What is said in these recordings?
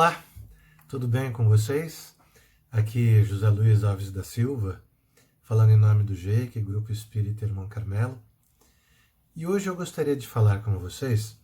Olá, tudo bem com vocês? Aqui é José Luiz Alves da Silva, falando em nome do GEIC, Grupo Espírita Irmão Carmelo. E hoje eu gostaria de falar com vocês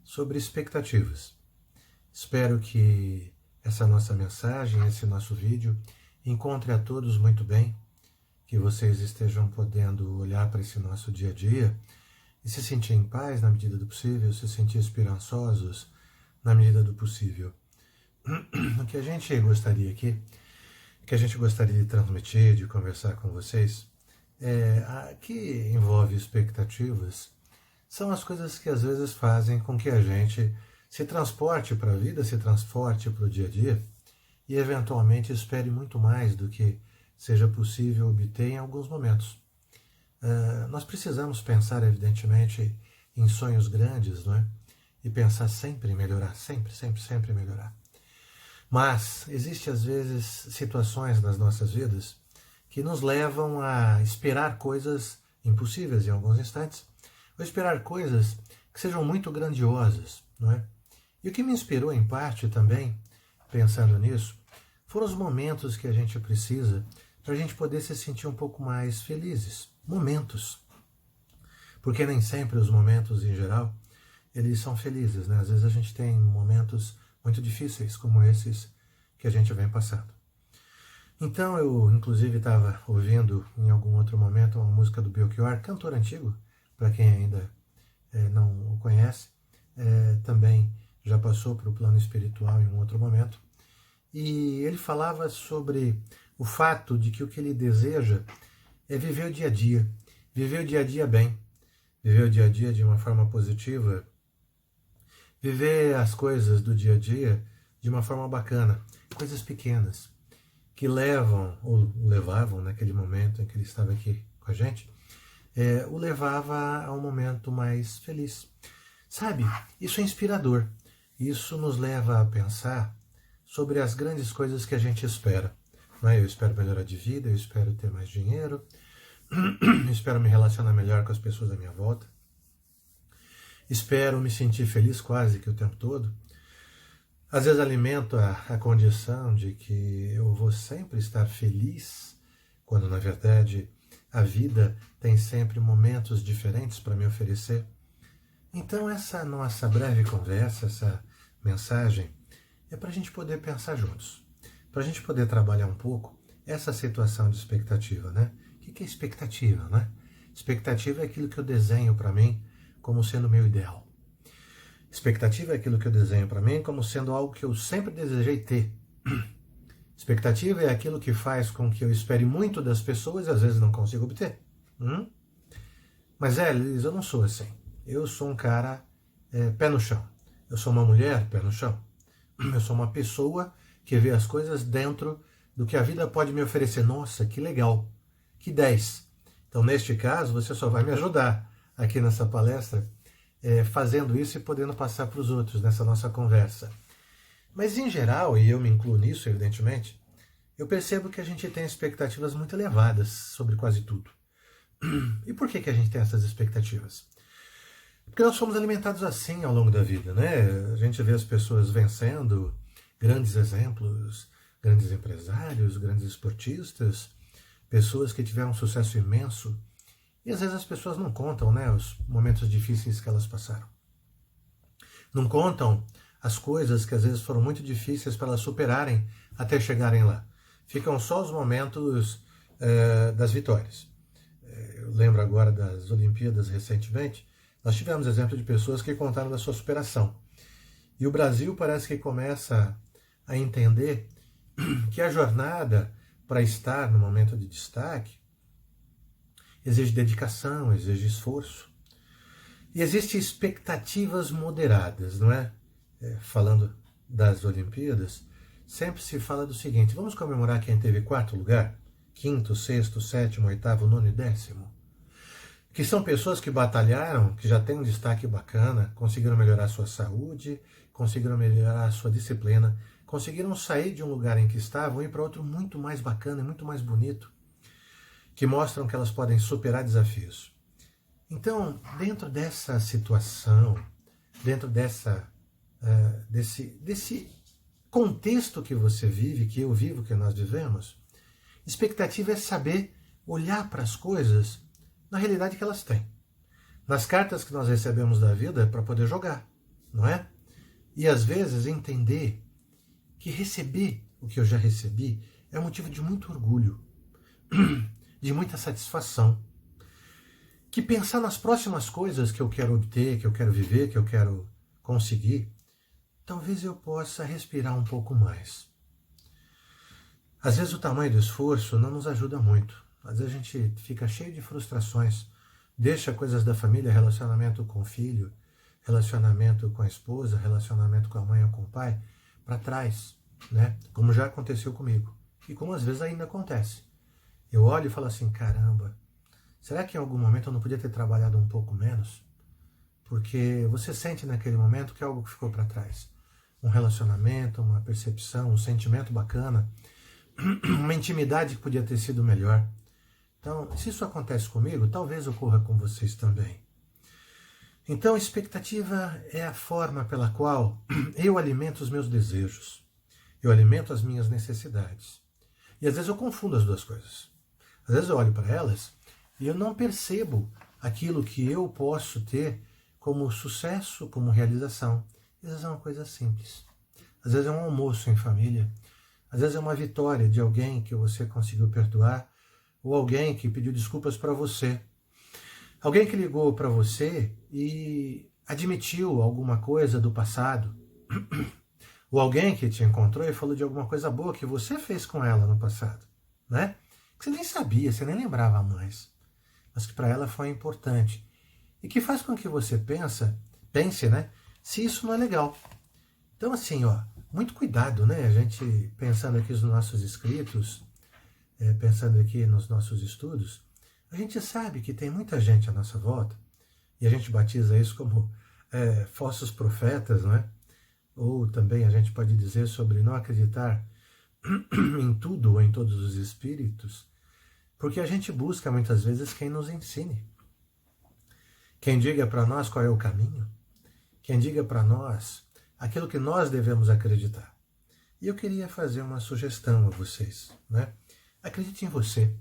sobre expectativas. Espero que essa nossa mensagem, esse nosso vídeo, encontre a todos muito bem, que vocês estejam podendo olhar para esse nosso dia a dia e se sentir em paz na medida do possível, se sentir esperançosos na medida do possível. O que a gente gostaria aqui, que a gente gostaria de transmitir, de conversar com vocês, que envolve expectativas, são as coisas que às vezes fazem com que a gente se transporte para a vida, se transporte para o dia a dia e eventualmente espere muito mais do que seja possível obter em alguns momentos. Nós precisamos pensar, evidentemente, em sonhos grandes, não é? E pensar sempre em melhorar, sempre melhorar. Mas existem às vezes situações nas nossas vidas que nos levam a esperar coisas impossíveis em alguns instantes, ou esperar coisas que sejam muito grandiosas, não é? E o que me inspirou em parte também, pensando nisso, foram os momentos que a gente precisa para a gente poder se sentir um pouco mais felizes. Momentos. Porque nem sempre os momentos em geral, eles são felizes, né? Às vezes a gente tem momentos muito difíceis, como esses que a gente vem passando. Então eu, inclusive, estava ouvindo em algum outro momento uma música do Belchior, cantor antigo, para quem ainda não o conhece, também já passou para o plano espiritual em um outro momento, e ele falava sobre o fato de que o que ele deseja é viver o dia a dia bem, viver o dia a dia de uma forma positiva, viver as coisas do dia a dia de uma forma bacana, coisas pequenas, que levam, ou levavam naquele momento em que ele estava aqui com a gente, o levava a um momento mais feliz. Sabe, isso é inspirador, isso nos leva a pensar sobre as grandes coisas que a gente espera. Não é? Eu espero melhorar de vida, eu espero ter mais dinheiro, eu espero me relacionar melhor com as pessoas à minha volta, espero me sentir feliz quase que o tempo todo. Às vezes alimento a condição de que eu vou sempre estar feliz, quando na verdade a vida tem sempre momentos diferentes para me oferecer. Então essa nossa breve conversa, essa mensagem, é para a gente poder pensar juntos, para a gente poder trabalhar um pouco essa situação de expectativa, né? O que é expectativa, né? Expectativa é aquilo que eu desenho para mim como sendo o meu ideal. Expectativa é aquilo que eu desenho para mim como sendo algo que eu sempre desejei ter. Expectativa é aquilo que faz com que eu espere muito das pessoas e às vezes não consigo obter. Mas Liz, eu não sou assim. Eu sou um cara pé no chão. Eu sou uma mulher pé no chão. Eu sou uma pessoa que vê as coisas dentro do que a vida pode me oferecer. Nossa, que legal. Que 10. Então, neste caso, você só vai me ajudar aqui nessa palestra fazendo isso e podendo passar para os outros nessa nossa conversa. Mas em geral, e eu me incluo nisso evidentemente, eu percebo que a gente tem expectativas muito elevadas sobre quase tudo. E por que a gente tem essas expectativas? Porque nós somos alimentados assim ao longo da vida, né? A gente vê as pessoas vencendo, grandes exemplos, grandes empresários, grandes esportistas, pessoas que tiveram um sucesso imenso. E às vezes as pessoas não contam, né, os momentos difíceis que elas passaram. Não contam as coisas que às vezes foram muito difíceis para elas superarem até chegarem lá. Ficam só os momentos das vitórias. Eu lembro agora das Olimpíadas recentemente, nós tivemos exemplo de pessoas que contaram da sua superação. E o Brasil parece que começa a entender que a jornada para estar no momento de destaque exige dedicação, exige esforço. E existem expectativas moderadas, não é? Falando das Olimpíadas, sempre se fala do seguinte: vamos comemorar quem teve 4º lugar, 5º, 6º, 7º, 8º, 9º e 10º. Que são pessoas que batalharam, que já têm um destaque bacana, conseguiram melhorar a sua saúde, conseguiram melhorar a sua disciplina, conseguiram sair de um lugar em que estavam e ir para outro muito mais bacana e muito mais bonito, que mostram que elas podem superar desafios. Então, dentro dessa situação, dentro desse contexto que você vive, que eu vivo, que nós vivemos, expectativa é saber olhar para as coisas na realidade que elas têm. Nas cartas que nós recebemos da vida é para poder jogar, não é? E às vezes entender que receber o que eu já recebi é motivo de muito orgulho, de muita satisfação. Que pensar nas próximas coisas que eu quero obter, que eu quero viver, que eu quero conseguir, talvez eu possa respirar um pouco mais. Às vezes o tamanho do esforço não nos ajuda muito. Às vezes a gente fica cheio de frustrações, deixa coisas da família, relacionamento com o filho, relacionamento com a esposa, relacionamento com a mãe ou com o pai, para trás, né? Como já aconteceu comigo. E como às vezes ainda acontece. Eu olho e falo assim, caramba, será que em algum momento eu não podia ter trabalhado um pouco menos? Porque você sente naquele momento que é algo que ficou para trás. Um relacionamento, uma percepção, um sentimento bacana, uma intimidade que podia ter sido melhor. Então, se isso acontece comigo, talvez ocorra com vocês também. Então, expectativa é a forma pela qual eu alimento os meus desejos. Eu alimento as minhas necessidades. E às vezes eu confundo as duas coisas. Às vezes eu olho para elas e eu não percebo aquilo que eu posso ter como sucesso, como realização. Às vezes é uma coisa simples. Às vezes é um almoço em família. Às vezes é uma vitória de alguém que você conseguiu perdoar, ou alguém que pediu desculpas para você. Alguém que ligou para você e admitiu alguma coisa do passado. Ou alguém que te encontrou e falou de alguma coisa boa que você fez com ela no passado, né? Que você nem sabia, você nem lembrava mais, mas que para ela foi importante. E que faz com que você pense, né? Se isso não é legal. Então assim, ó, muito cuidado, né? A gente pensando aqui nos nossos escritos, pensando aqui nos nossos estudos, a gente sabe que tem muita gente à nossa volta, e a gente batiza isso como falsos profetas, não é? Ou também a gente pode dizer sobre não acreditar em tudo ou em todos os espíritos, porque a gente busca muitas vezes quem nos ensine, quem diga para nós qual é o caminho, quem diga para nós aquilo que nós devemos acreditar. E eu queria fazer uma sugestão a vocês, né? Acredite em você.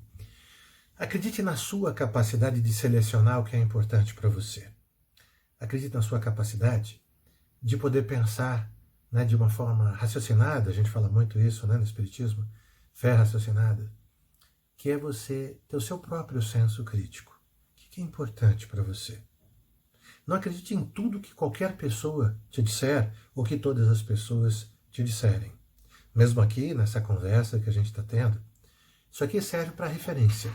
Acredite na sua capacidade de selecionar o que é importante para você. Acredite na sua capacidade de poder pensar, né, de uma forma raciocinada, a gente fala muito isso, né, no Espiritismo, fé raciocinada, que é você ter o seu próprio senso crítico. O que é importante para você? Não acredite em tudo que qualquer pessoa te disser ou que todas as pessoas te disserem. Mesmo aqui, nessa conversa que a gente está tendo, isso aqui serve para referência,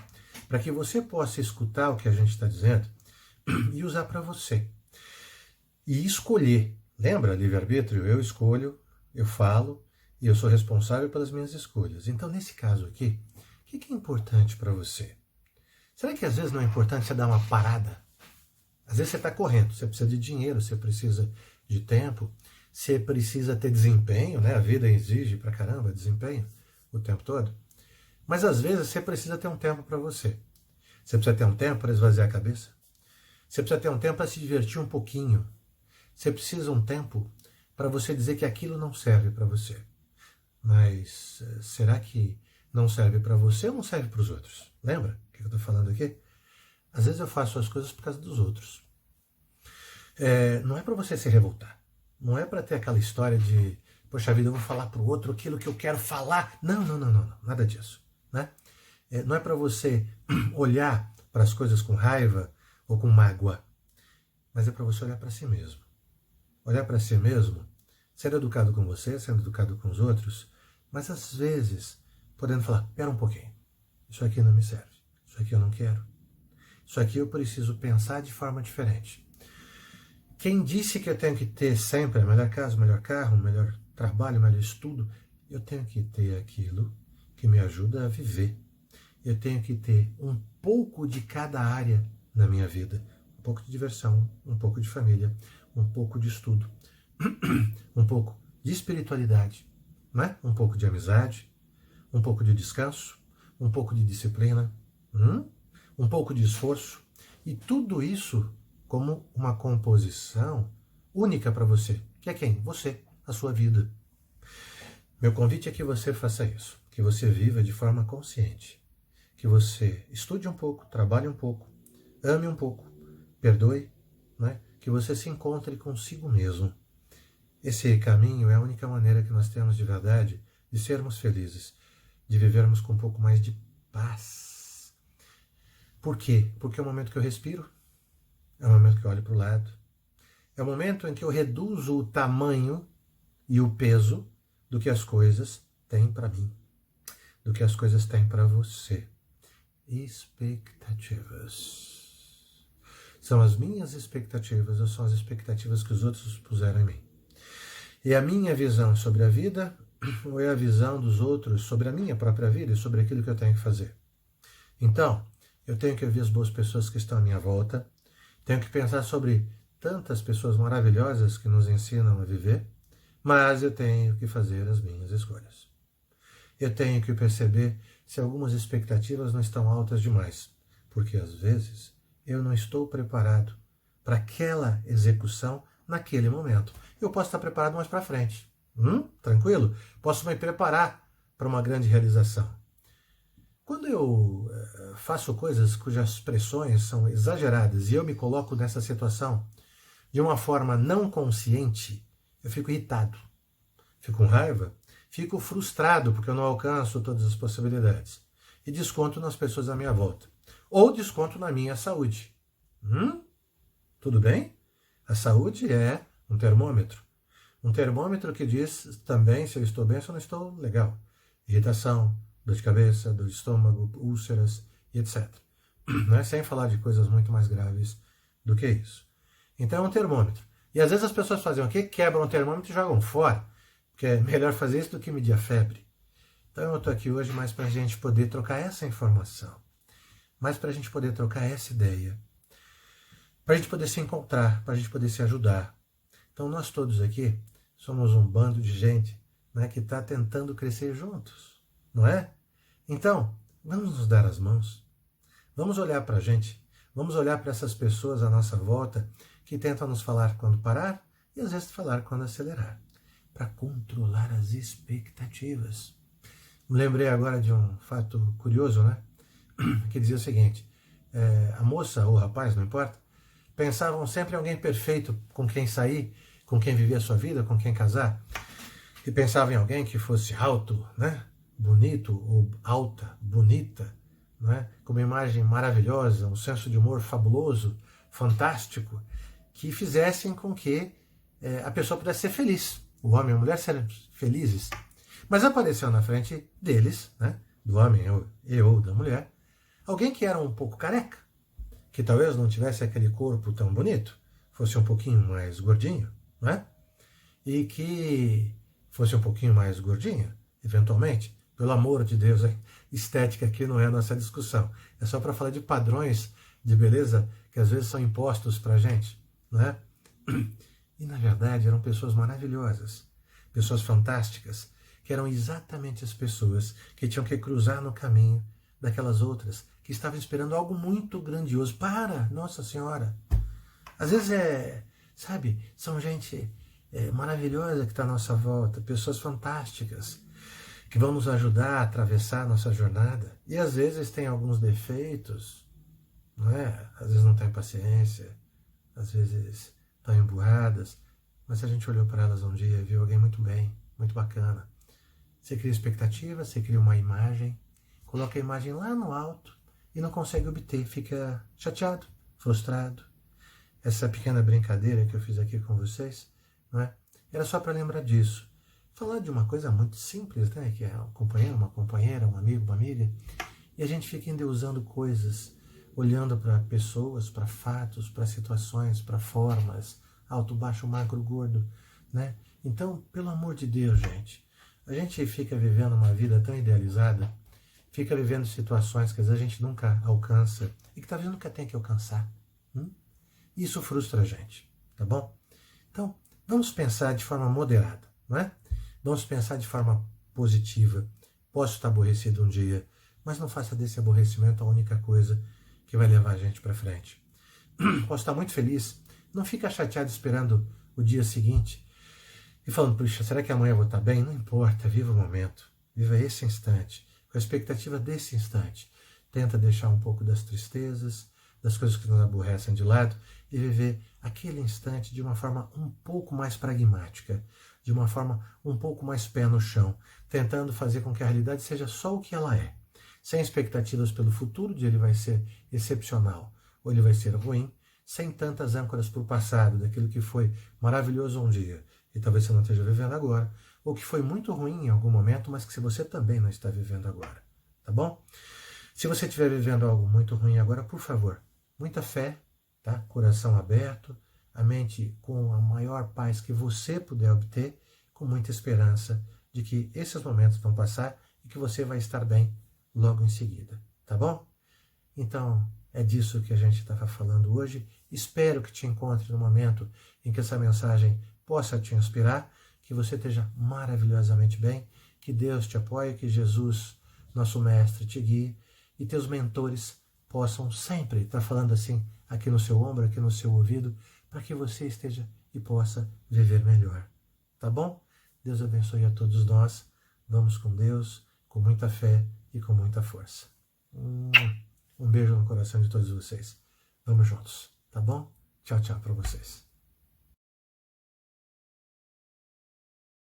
para que você possa escutar o que a gente está dizendo e usar para você. E escolher. Lembra, livre-arbítrio? Eu escolho, eu falo e eu sou responsável pelas minhas escolhas. Então, nesse caso aqui, o que é importante para você? Será que às vezes não é importante você dar uma parada? Às vezes você está correndo, você precisa de dinheiro, você precisa de tempo, você precisa ter desempenho, né? A vida exige pra caramba desempenho o tempo todo. Mas às vezes você precisa ter um tempo para você. Você precisa ter um tempo para esvaziar a cabeça. Você precisa ter um tempo para se divertir um pouquinho. Você precisa um tempo para você dizer que aquilo não serve para você. Mas será que não serve para você ou não serve para os outros? Lembra o que eu estou falando aqui? Às vezes eu faço as coisas por causa dos outros. Não é para você se revoltar. Não é para ter aquela história de, poxa vida, eu vou falar para o outro aquilo que eu quero falar. Não, nada disso. Né? Não é para você olhar para as coisas com raiva ou com mágoa, mas é para você olhar para si mesmo. Olhar para si mesmo, ser educado com você, sendo educado com os outros, mas às vezes podendo falar, pera um pouquinho, isso aqui não me serve, isso aqui eu não quero, isso aqui eu preciso pensar de forma diferente. Quem disse que eu tenho que ter sempre a melhor casa, o melhor carro, o melhor trabalho, o melhor estudo? Eu tenho que ter aquilo que me ajuda a viver. Eu tenho que ter um pouco de cada área na minha vida. Um pouco de diversão, um pouco de família, um pouco de estudo, um pouco de espiritualidade, né? Um pouco de amizade, um pouco de descanso, um pouco de disciplina, um pouco de esforço. E tudo isso como uma composição única para você. Que é quem? Você, a sua vida. Meu convite é que você faça isso, que você viva de forma consciente, que você estude um pouco, trabalhe um pouco, ame um pouco, perdoe, né? Que você se encontre consigo mesmo. Esse caminho é a única maneira que nós temos de verdade de sermos felizes, de vivermos com um pouco mais de paz. Por quê? Porque é o momento que eu respiro, é o momento que eu olho para o lado, é o momento em que eu reduzo o tamanho e o peso do que as coisas têm para mim, do que as coisas têm para você. Expectativas. São as minhas expectativas ou são as expectativas que os outros puseram em mim? É a minha visão sobre a vida ou é a visão dos outros sobre a minha própria vida e sobre aquilo que eu tenho que fazer? Então, eu tenho que ouvir as boas pessoas que estão à minha volta, tenho que pensar sobre tantas pessoas maravilhosas que nos ensinam a viver, mas eu tenho que fazer as minhas escolhas. Eu tenho que perceber se algumas expectativas não estão altas demais, porque às vezes eu não estou preparado para aquela execução naquele momento. Eu posso estar preparado mais para frente. Tranquilo? Posso me preparar para uma grande realização. Quando eu faço coisas cujas pressões são exageradas e eu me coloco nessa situação de uma forma não consciente, eu fico irritado, fico com raiva, fico frustrado porque eu não alcanço todas as possibilidades e desconto nas pessoas à minha volta. Ou desconto na minha saúde. Tudo bem? A saúde é um termômetro. Um termômetro que diz também se eu estou bem ou se eu não estou legal. Irritação, dor de cabeça, dor de estômago, úlceras e etc. Né? Sem falar de coisas muito mais graves do que isso. Então é um termômetro. E às vezes as pessoas fazem o quê? Quebram o termômetro e jogam fora. Porque é melhor fazer isso do que medir a febre. Então eu estou aqui hoje mais para a gente poder trocar essa informação. Mais para a gente poder trocar essa ideia. Para a gente poder se encontrar, para a gente poder se ajudar. Então nós todos aqui somos um bando de gente, né, que está tentando crescer juntos, não é? Então, vamos nos dar as mãos. Vamos olhar para a gente. Vamos olhar para essas pessoas à nossa volta que tentam nos falar quando parar e às vezes falar quando acelerar. Para controlar as expectativas. Me lembrei agora de um fato curioso, né? Que dizia o seguinte, a moça ou o rapaz, não importa, pensavam sempre em alguém perfeito com quem sair, com quem viver a sua vida, com quem casar. E pensavam em alguém que fosse alto, né? Bonito, ou alta, bonita, né? Com uma imagem maravilhosa, um senso de humor fabuloso, fantástico, que fizessem com que a pessoa pudesse ser feliz. O homem e a mulher serem felizes. Mas apareceu na frente deles, né? Do homem ou da mulher, alguém que era um pouco careca, que talvez não tivesse aquele corpo tão bonito, fosse um pouquinho mais gordinho, né? E que fosse um pouquinho mais gordinho, eventualmente. Pelo amor de Deus, a estética aqui não é a nossa discussão. É só para falar de padrões de beleza que às vezes são impostos para a gente, né? E na verdade eram pessoas maravilhosas, pessoas fantásticas, que eram exatamente as pessoas que tinham que cruzar no caminho daquelas outras que estavam esperando algo muito grandioso. Para, Nossa Senhora! Às vezes sabe, são gente maravilhosa que está à nossa volta, pessoas fantásticas, que vão nos ajudar a atravessar a nossa jornada. E às vezes tem alguns defeitos, não é? Às vezes não tem paciência, às vezes estão emburradas, mas a gente olhou para elas um dia e viu alguém muito bem, muito bacana. Você cria expectativa, você cria uma imagem, coloca a imagem lá no alto e não consegue obter, fica chateado, frustrado. Essa pequena brincadeira que eu fiz aqui com vocês, não é? Era só para lembrar disso. Falar de uma coisa muito simples, né? Que é um companheiro, uma companheira, um amigo, uma amiga, e a gente fica endeusando coisas, olhando para pessoas, para fatos, para situações, para formas, alto, baixo, magro, gordo, né? Então, pelo amor de Deus, gente, a gente fica vivendo uma vida tão idealizada, fica vivendo situações que às vezes a gente nunca alcança e que talvez nunca tenha que alcançar. Isso frustra a gente, tá bom? Então, vamos pensar de forma moderada, não é? Vamos pensar de forma positiva. Posso estar aborrecido um dia, mas não faça desse aborrecimento a única coisa que vai levar a gente para frente. Posso estar muito feliz, não fica chateado esperando o dia seguinte. e falando, puxa, será que amanhã eu vou estar bem? Não importa, viva o momento, viva esse instante, com a expectativa desse instante. Tenta deixar um pouco das tristezas, das coisas que nos aborrecem de lado e viver aquele instante de uma forma um pouco mais pragmática, de uma forma um pouco mais pé no chão, tentando fazer com que a realidade seja só o que ela é, sem expectativas pelo futuro de ele vai ser excepcional ou ele vai ser ruim, sem tantas âncoras para o passado, daquilo que foi maravilhoso um dia e talvez você não esteja vivendo agora, ou que foi muito ruim em algum momento, mas que você também não está vivendo agora, tá bom? Se você estiver vivendo algo muito ruim agora, por favor, muita fé, tá? Coração aberto, a mente com a maior paz que você puder obter, com muita esperança de que esses momentos vão passar e que você vai estar bem logo em seguida, tá bom? Então, é disso que a gente estava falando hoje. Espero que te encontre no momento em que essa mensagem possa te inspirar, que você esteja maravilhosamente bem, que Deus te apoie, que Jesus, nosso Mestre, te guie e teus mentores possam sempre estar falando assim aqui no seu ombro, aqui no seu ouvido, para que você esteja e possa viver melhor. Tá bom? Deus abençoe a todos nós. Vamos com Deus, com muita fé e com muita força. Um beijo no coração de todos vocês. Vamos juntos, tá bom? Tchau, tchau para vocês.